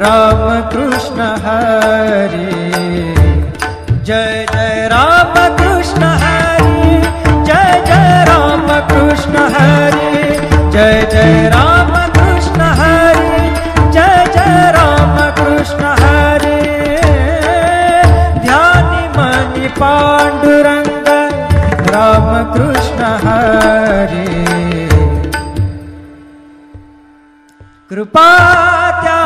राम कृष्ण हरे, जय जय राम कृष्ण हरे, जय जय राम कृष्ण हरे, जय जय राम कृष्ण हरे, जय जय राम कृष्ण हरे। ध्यानि मनि पांडुरंग राम कृष्ण हरे, कृपा त्या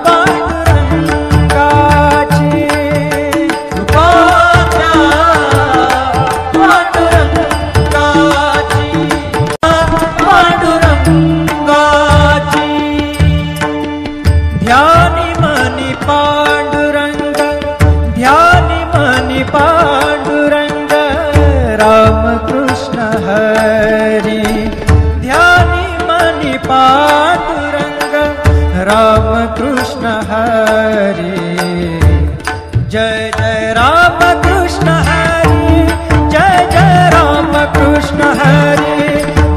पांडुरंगाची, कृपा त्या पांडुरंगाची, पांडुरंगाची। ध्यानि मनि पांडुरंग, ध्यानि मनि पांडुरंग राम कृष्ण हरि, ध्यानि मनि पांडुरंग राम कृष्ण हरि, जय जय राम कृष्ण हरि, जय जय राम कृष्ण हरि,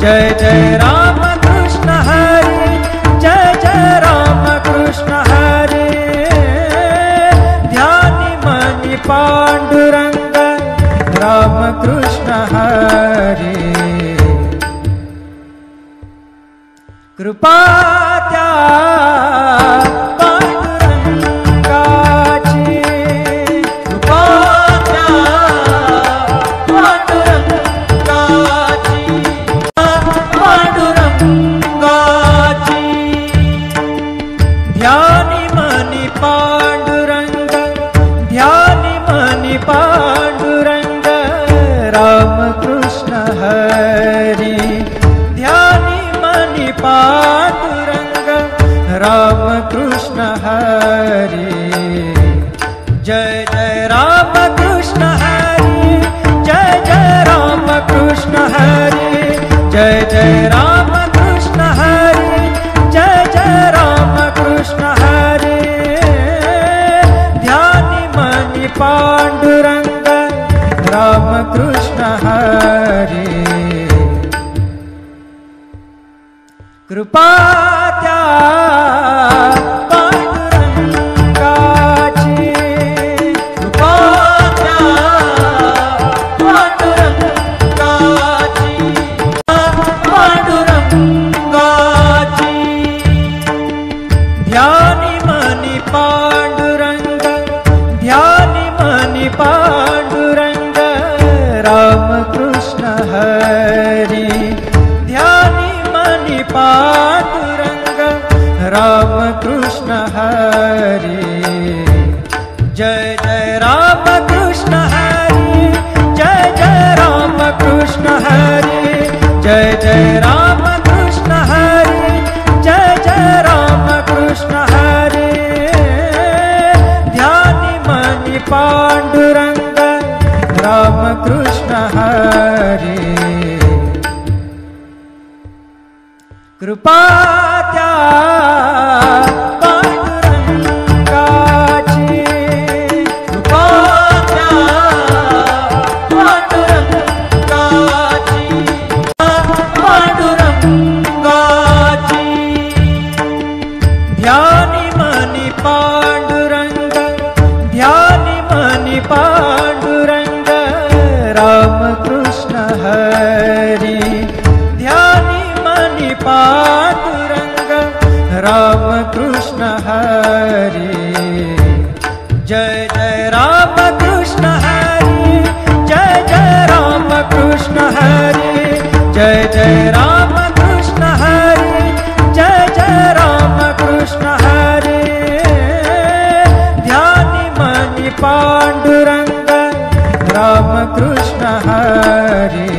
जय जय राम कृष्ण हरि, जय जय राम कृष्ण हरि। ध्यानि मनि पांडुरंग राम कृष्ण हरि, कृपा त्या पांडुरंगाची, कृपा त्या पांडुरंगाची, पांडुरंगाची। ध्यानि मनि पांडुरंग, ध्यानि मनि पांडुरंग राम कृष्ण हरि, ध्यानि मनि पांडुरंग राम कृष्ण हरि, जय जय राम कृष्ण हरि, जय जय राम कृष्ण हरि, जय जय राम कृष्ण हरि, जय जय राम कृष्ण हरि। ध्यानि मनि पांडुरंग राम कृष्ण हरि, कृपा त्या पांडुरंगाची, कृपा त्या पांडुरंगाची, पांडुरंगाची। ध्यानि मनि पांडुरंग, ध्यानि मनि पांडुरंग राम कृष्ण हरि, ध्यानि मनि पांडुरंग राम कृष्ण हरि, जय जय राम कृष्ण हरि, जय जय राम कृष्ण हरि, जय जय राम कृष्ण हरि, जय जय राम कृष्ण हरि। ध्यानि मनि पांडुरंग राम कृष्ण हरि, कृपा त्या पांडुरंगाची, कृपा त्या पांडुरंगाची, पांडुरंगाची। ध्यानि मनि पांडुरंग, ध्यानि मनि पांडुरंग राम कृष्ण हरि, ध्यानि मनि पांडुरंग राम कृष्ण हरि, जय जय राम कृष्ण हरि, जय जय राम कृष्ण हरि, जय जय राम कृष्ण हरि, जय जय राम कृष्ण हरि। ध्यानि मनि पांडुरंग राम कृष्ण हरि,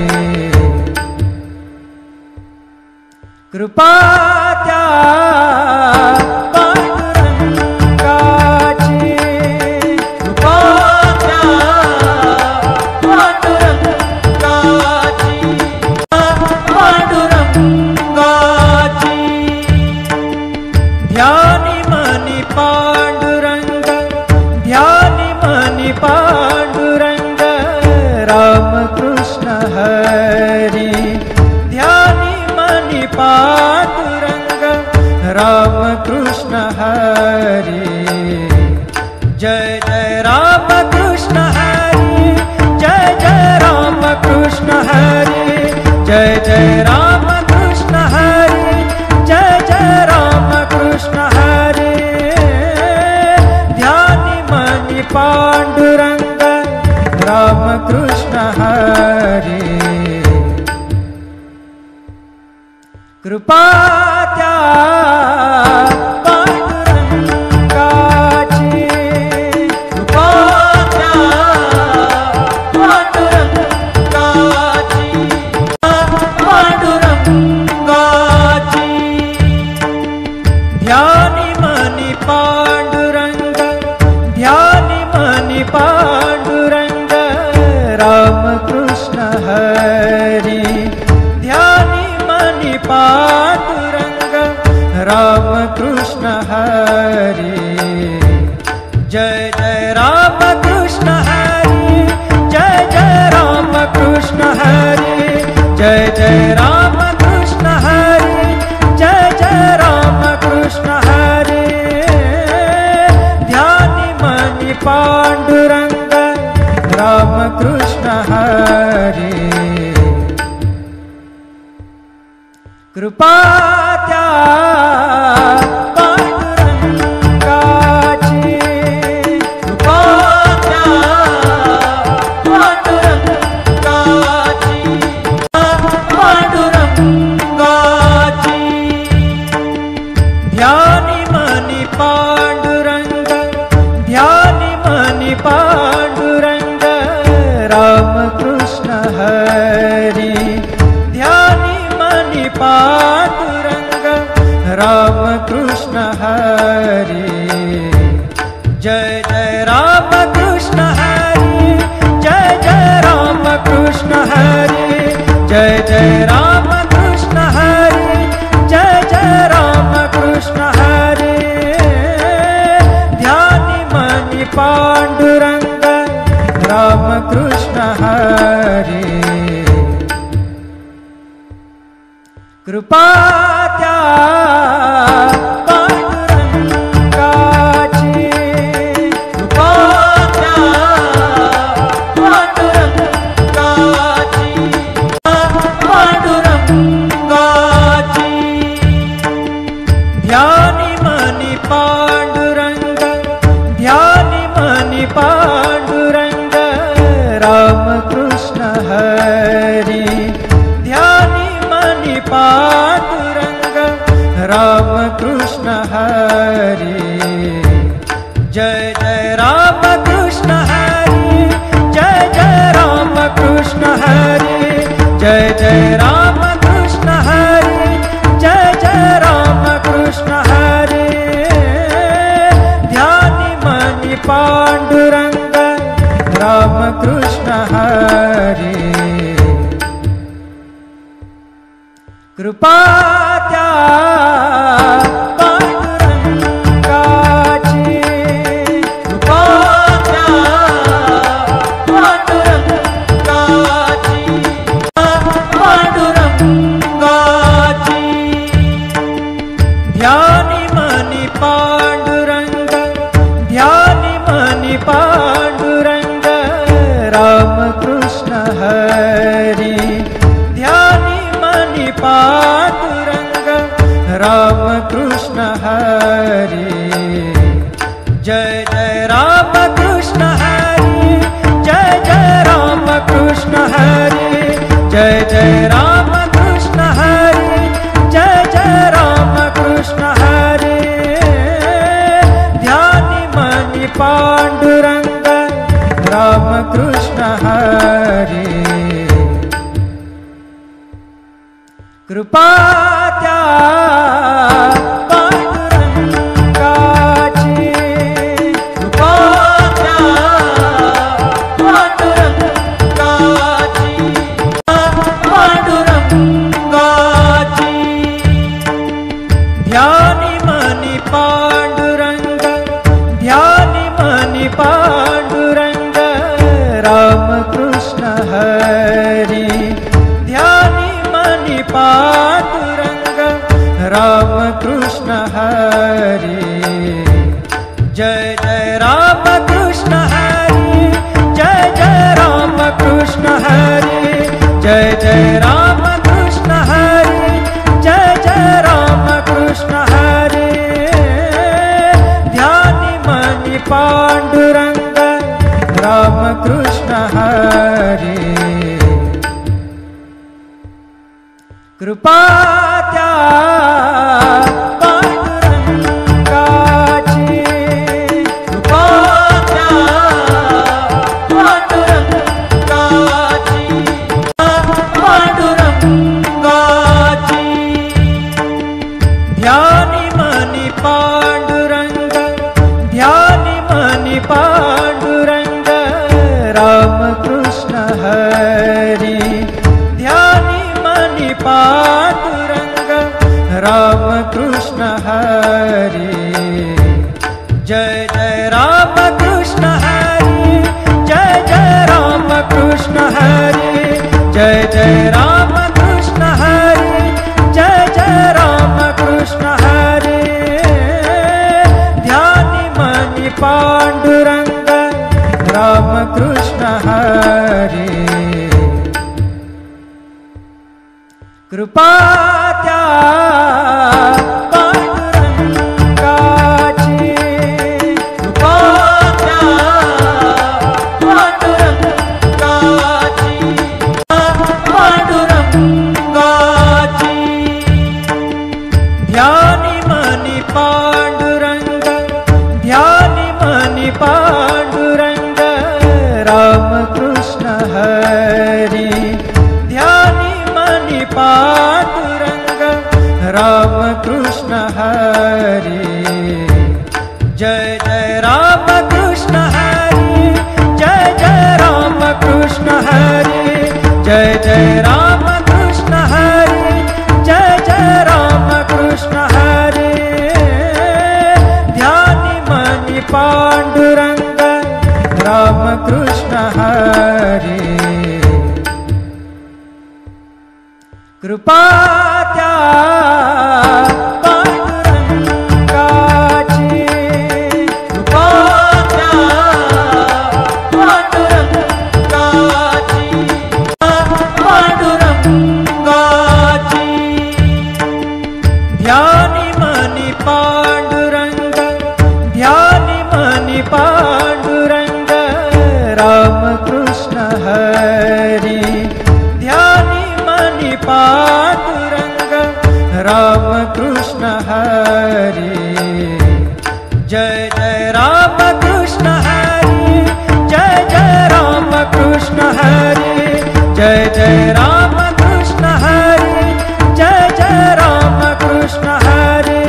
कृपा त्या पांडुरंगाची, कृपा त्या पांडुरंगाची, पांडुरंगाची। ध्यानि मनि पांडुरंग, ध्यानि मनि पांडुरंग राम कृष्ण हरि, ध्यानि मनि पांडुरंग राम कृष्ण हरि जय जय राम कृष्ण हरि जय जय राम कृष्ण हरि जय जय राम कृष्ण हरि जय जय राम कृष्ण हरि ध्यानि मनि पांडुरंग राम कृष्ण हरि कृपा त्या पांडुरंगाची कृपा त्या पांडुरंगाची पांडुरंगाची ध्यानि मनि पांडुरंग ध्यानि मनि पांडुरंग राम कृष्ण हरि ध्यानि मनि पांडुरंग राम कृष्ण हरि जय जय राम कृष्ण हरि जय जय राम कृष्ण हरि जय जय राम कृष्ण हरि जय जय राम कृष्ण हरि ध्यानि मनि पांडुरंग राम कृष्ण हरि कृपा त्या पांडुरंगाची कृपा त्या पांडुरंगाची पांडुरंगाची ध्यानि मनि पांडुरंग ध्यानि मनि पांडुरंग राम कृष्ण हरि ध्यानि मनि पांडुरंग राम कृष्ण हरि जय जय राम कृष्ण हरि जय जय राम कृष्ण हरि जय जय राम कृष्ण हरि जय जय राम कृष्ण हरि ध्यानि मनि पांडुरंग राम कृष्ण हरि कृपा त्या पांडुरंगाची कृपा त्या पांडुरंगाची पांडुरंगाची ध्यानि मनि पांडुरंग ध्यानि मनि पांडुरंग राम कृष्ण हरि ध्यानि मनि पांडुरंग राम कृष्ण हरि जय जय राम कृष्ण हरि जय जय राम कृष्ण हरि जय जय राम कृष्ण हरि जय जय राम कृष्ण हरि ध्यानि मनि पांडुरंग राम कृष्ण हरि कृपा त्या पांडुरंगाची कृपा त्या पांडुरंगाची पांडुरंगाची ध्यानि मनि पांडुरंग ध्यानि मनि पांडुरंग राम कृष्ण हरि ध्यानि मनि पांडुरंग राम कृष्ण हरि जय जय राम कृष्ण हरि जय जय राम कृष्ण हरि जय जय राम कृष्ण हरि जय जय राम कृष्ण हरि ध्यानि मनि पांडुरंग राम कृष्ण हरि कृपा त्या पांडुरंगाची कृपा त्या पांडुरंगाची पांडुरंगाची ध्यानि मनि पांडुरंग ध्यानि मनि पांडुरंग राम कृष्ण हरि ध्यानि मनि पांडुरंग राम कृष्ण हरे, जय जय राम कृष्ण हरे, जय जय राम कृष्ण हरे, जय जय राम कृष्ण हरे, जय जय राम कृष्ण हरे। ध्यानि मनि पांडुरंग राम कृष्ण हरे, कृपा त्या पांडुरंगाची, कृपा त्या पांडुरंगाची, पांडुरंगाची। ध्यानि मनि पांडुरंग, ध्यानि मनि पांडुरंग राम कृष्ण हरि, ध्यानि मनि पांडुरंग राम कृष्ण हरि, जय जय राम कृष्ण हरि, जय जय राम कृष्ण हरि, जय जय राम कृष्ण हरि, जय जय राम कृष्ण हरि। ध्यानि मनि पांडुरंग राम कृष्ण हरि, कृपा त्या पांडुरंगाची, कृपा त्या पांडुरंगाची, पांडुरंगाची। ध्यानि मनि पांडुरंग, ध्यानि मनि पांडुरंग राम कृष्ण हरि, ध्यानि मनि पांडुरंग राम कृष्ण हरि, जय जय राम कृष्ण हरि, जय जय राम कृष्ण हरि, जय जय राम कृष्ण हरि, जय जय राम कृष्ण हरि। ध्यानि मनि पांडुरंग राम कृष्ण हरि, कृपा त्या पांडुरंगाची, कृपा त्या पांडुरंगाची, पांडुरंगाची। ध्यानि मनि पांडुरंग, ध्यानि मनि पांडुरंग राम कृष्ण हरि, ध्यानि मनि पांडुरंग राम कृष्ण हरि, जय जय राम कृष्ण हरि, जय जय राम कृष्ण हरि, जय जय राम कृष्ण हरि, जय जय राम कृष्ण हरि।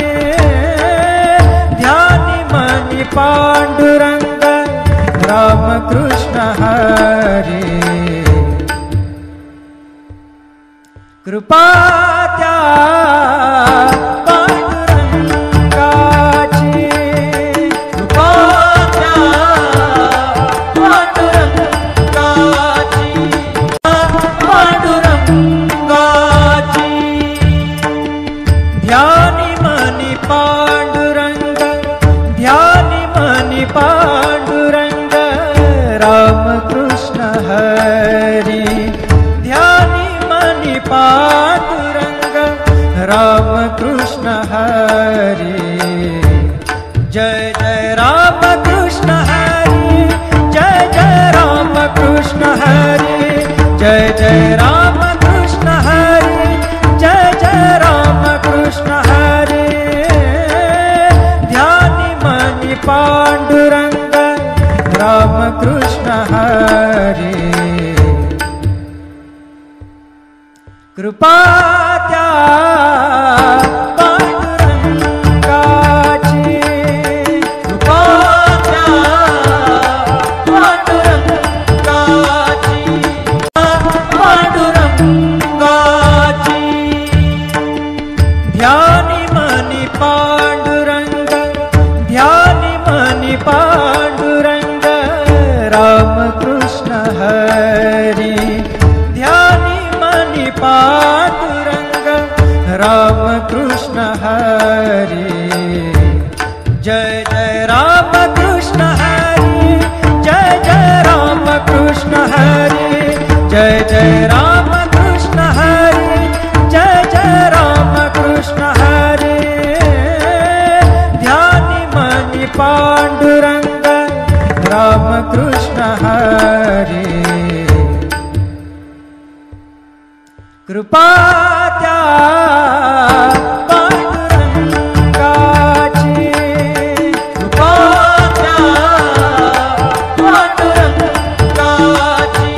ध्यानि मनि पांडुरंग राम कृष्ण हरि, कृपा त्या पांडुरंगाची, कृपा त्या पांडुरंगाची, पांडुरंगाची। ध्यानि मनि पांडुरंग, ध्यानि मनि पांडुरंग राम कृष्ण हरि, ध्यानि मनि पांडुरंग राम कृष्ण हरि, जय जय राम कृष्ण हरि, जय जय राम कृष्ण हरि, जय जय राम कृष्ण हरि, जय जय राम कृष्ण हरि। ध्यानि मनि पांडुरंग राम कृष्ण हरि, कृपा त्या पांडुरंगाची, कृपा त्या पांडुरंगाची, पांडुरंगाची। ध्यानि मनि पांडुरंग, ध्यानि मनि पांडुरंग राम कृष्ण हरि, ध्यानि मनि पांडुरंग राम कृष्ण हरे, जय जय राम कृष्ण हरे, जय जय राम कृष्ण हरे, जय जय राम कृष्ण हरे, जय जय राम कृष्ण हरे। ध्यानि मणि पांडुरंग राम कृष्ण हरे, कृपा त्या पांडुरंगाची, कृपा त्या पांडुरंगाची,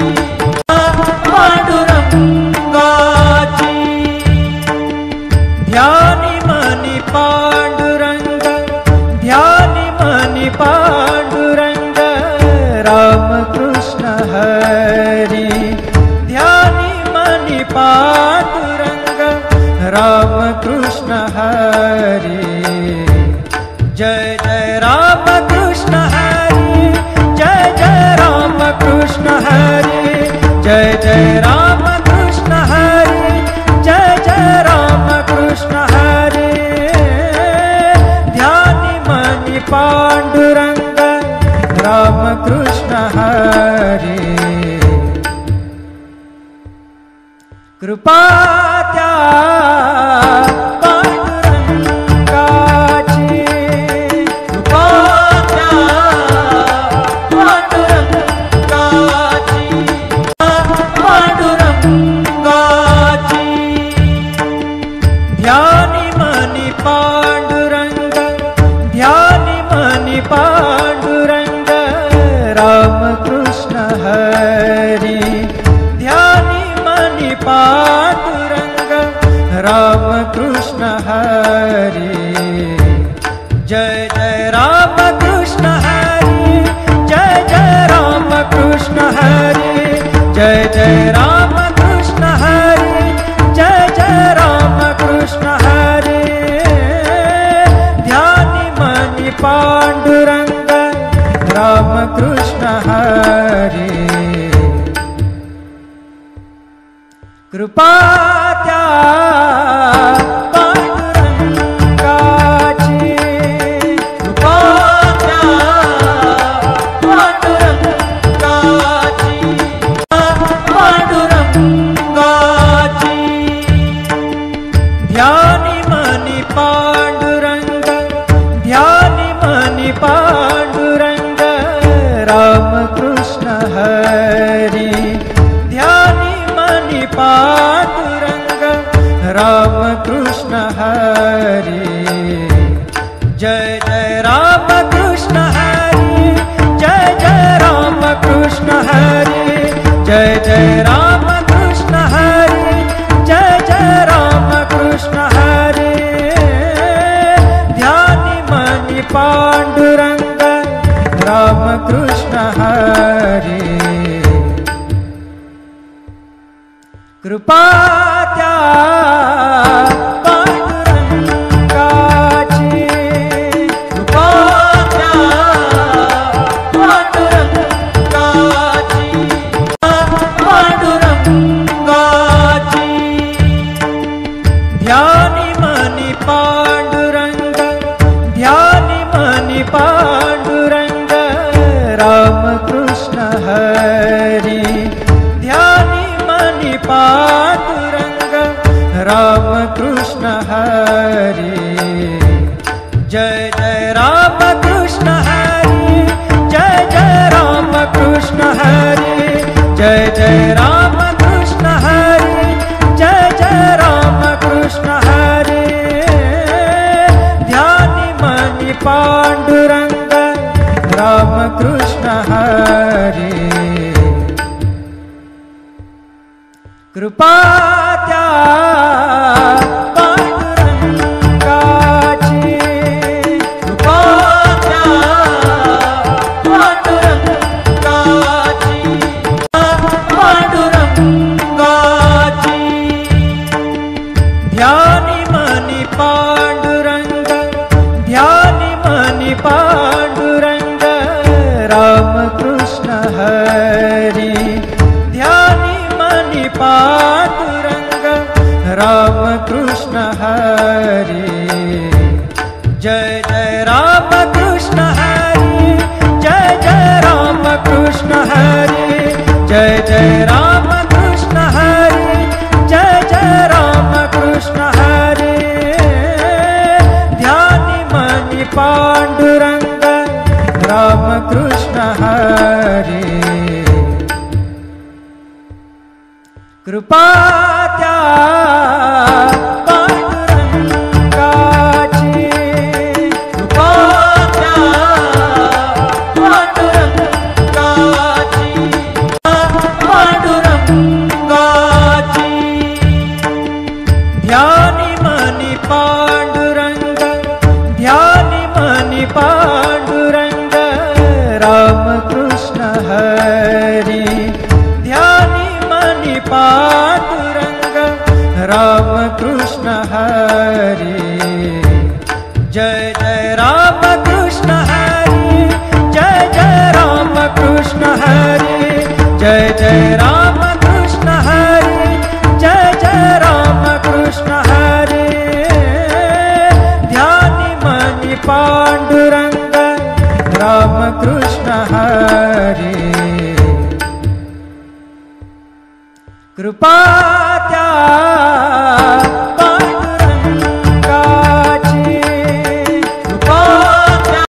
पांडुरंगाची। ध्यानि मणि पांडुरंग, ध्यानि मणि पांडुरंग राम कृष्ण हरे, ध्यानि मणि पांडुरंग राम कृष्ण हरे, जय जय राम कृष्ण हरे, जय जय राम कृष्ण हरे, जय जय राम कृष्ण हरे, जय जय राम कृष्ण हरे। ध्यानि मणि पांडुरंग राम कृष्ण हरे, कृपा त्या पांडुरंगाची, कृपा त्या पांडुरंगाची, पांडुरंगाची। ध्यानि मणि पांडुरंग, ध्यानि मणि पांडुरंग राम कृष्ण हरे, ध्यानि मणि पांडुरंग राम कृष्ण हरे, जय जय राम कृष्ण हरे, जय जय राम कृष्ण हरे, जय जय राम कृष्ण हरे, जय जय राम कृष्ण हरे। ध्यानि मणि पांडुरंग राम कृष्ण हरे, कृपा त्या पांडुरंगाची, कृपा त्या पांडुरंगाची, पांडुरंगाची। ध्यानि मणि पांडुरंग, ध्यानि मणि पांडुरंग राम कृष्ण हरे, ध्यानि मणि पांडुरंग राम कृष्ण हरे, जय जय राम कृष्ण हरे, जय जय राम कृष्ण हरे, जय जय राम कृष्ण हरे, जय जय राम कृष्ण हरे। ध्यानि मणि पांडुरंग राम कृष्ण हरे, कृपा त्या पांडुरंगाची, कृपा त्या पांडुरंगाची, पांडुरंगाची। ध्यानि मणि पांडुरंग, ध्यानि मणि पांडुरंग राम कृष्ण हरे, ध्यानि मणि पांडुरंग राम कृष्ण हरे, जय जय राम कृष्ण हरे, जय जय राम कृष्ण हरे, जय जय राम कृष्ण हरे, जय जय राम कृष्ण हरे। ध्यानि मणि पांडुरंग राम कृष्ण हरे, कृपा त्या पांडुरंगाची, कृपा त्या पांडुरंगाची, पांडुरंगाची। ध्यानि मणि पांडुरंग, ध्यानि मणि पांडुरंग राम कृष्ण हरे, ध्यानि मणि पांडुरंग राम कृष्ण हरे, जय जय राम कृष्ण हरे, जय जय राम कृष्ण हरे, जय जय राम कृष्ण हरे, जय जय राम कृष्ण हरे। ध्यानि मनि पांडुरंग राम कृष्ण हरे, कृपा त्या पांडुरंगाची, कृपा त्या पांडुरंगाची, पांडुरंगाची। ध्यानी मनी पांडुरंग, ध्यानी मनी पांडुरंग राम कृष्ण हरी, ध्यानी मनी पांडुरंग राम कृष्ण हरे, जय जय राम कृष्ण हरे, जय जय राम कृष्ण हरे, जय जय राम कृष्ण हरे, जय जय राम कृष्ण हरे। ध्यानि मनि पांडुरंग राम कृष्ण हरे, कृपा त्या